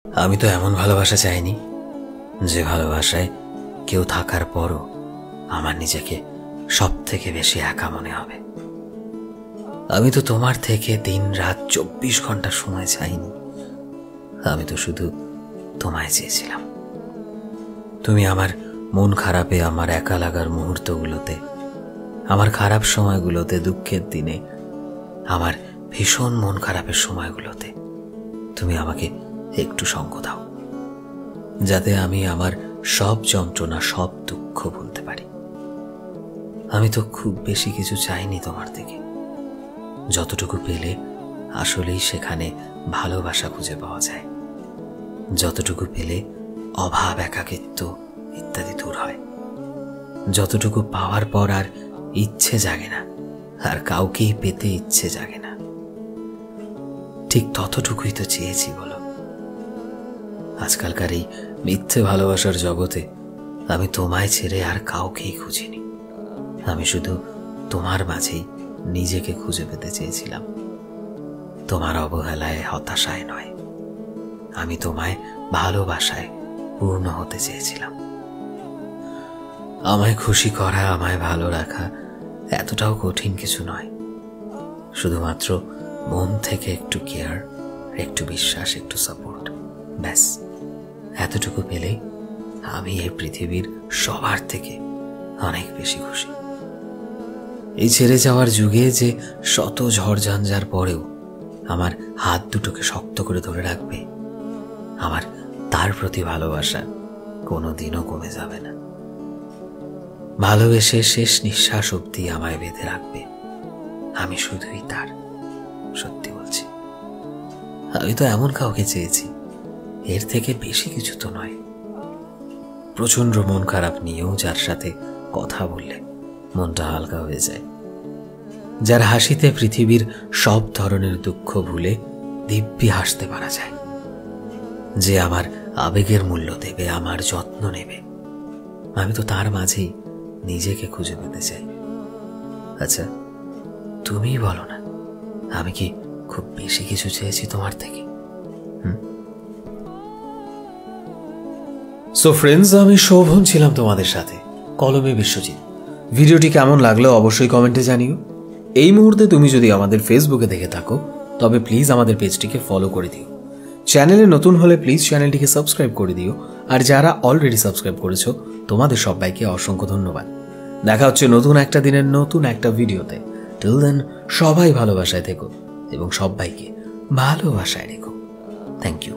আমি তো এমন ভালোবাসা চাইনি যে ভালোবাসায় কেউ থাকার পরও আমার নিজেকে সব থেকে বেশি একা মনে হবে। আমি তো তোমার থেকে দিন রাত 24 ঘন্টা সময় চাইনি। আমি তো শুধু তোমায় চেয়েছিলাম। তুমি আমার মন খারাপে, আমার একা লাগার মুহূর্তগুলোতে, আমার খারাপ সময়গুলোতে, দুঃখের দিনে, আমার ভীষণ মন খারাপের সময়গুলোতে তুমি আমাকে একটু সঙ্গ দাও, যাতে আমি আমার সব যন্ত্রণা, সব দুঃখ ভুলতে পারি। আমি তো খুব বেশি কিছু চাইনি তোমার থেকে। যতটুকু পেলে আসলেই সেখানে ভালোবাসা খুঁজে পাওয়া যায়। যতটুকু পেলে অভাব, একাকিত্ব ইত্যাদি দূর হয়। যতটুকু পাওয়ার পর আর ইচ্ছে জাগে না, আর কাউকেই পেতে ইচ্ছে জাগে না, ঠিক ততটুকুই তো চেয়েছি বলো। আজকালকার এই মিথ্যে ভালোবাসার জগতে আমি তোমায় ছেড়ে আর কাউকেই খুঁজিনি। আমি শুধু তোমার মাঝেই নিজেকে খুঁজে পেতে চেয়েছিলাম। তোমার অবহেলায়, হতাশায় নয়, আমি তোমায় ভালোবাসায় পূর্ণ হতে চেয়েছিলাম। আমায় খুশি করা, আমায় ভালো রাখা এতটাও কঠিন কিছু নয়। শুধুমাত্র মন থেকে একটু কেয়ার, একটু বিশ্বাস, একটু সাপোর্ট, ব্যাস এতটুকু পেলেই আমি এই পৃথিবীর সবার থেকে অনেক বেশি খুশি। এই ছেড়ে যাওয়ার যুগে যে শত ঝড়ঝঞ্ঝার পরেও আমার হাত দুটোকে শক্ত করে ধরে রাখবে, আমার তার প্রতি ভালোবাসা কোনোদিনও কমে যাবে না। ভালোবেসে শেষ নিঃশ্বাস অবধি আমায় বেঁধে রাখবে, আমি শুধুই তার। সত্যি বলছি, আমি তো এমন কাউকে চেয়েছি, এর থেকে বেশি কিছু তো নয়। প্রচন্ড মন খারাপ নিয়েও যার সাথে কথা বললে মনটা হালকা হয়ে যায়, যার হাসিতে পৃথিবীর সব ধরনের দুঃখ ভুলে দিব্যি হাসতে পারা যায়, যে আমার আবেগের মূল্য দেবে, আমার যত্ন নেবে, আমি তো তার মাঝেই নিজেকে খুঁজে পেতে চাই। আচ্ছা, তুমিই বলো না, আমি কি খুব বেশি কিছু চেয়েছি তোমার থেকে? সো ফ্রেন্ডস, আমি শোভন ছিলাম তোমাদের সাথে, কলমে বিশ্বজিৎ। ভিডিওটি কেমন লাগলো অবশ্যই কমেন্টে জানিও। এই মুহূর্তে তুমি যদি আমাদের ফেসবুকে দেখে থাকো তবে প্লিজ আমাদের পেজটিকে ফলো করে দিও। চ্যানেলে নতুন হলে প্লিজ চ্যানেলটিকে সাবস্ক্রাইব করে দিও। আর যারা অলরেডি সাবস্ক্রাইব করেছো তোমাদের সবাইকে অসংখ্য ধন্যবাদ। দেখা হচ্ছে নতুন একটা দিনের নতুন একটা ভিডিওতে। টিল দেন সবাই ভালোবাসায় থেকো এবং সবাইকে ভালোবাসায় রেখো। Thank you.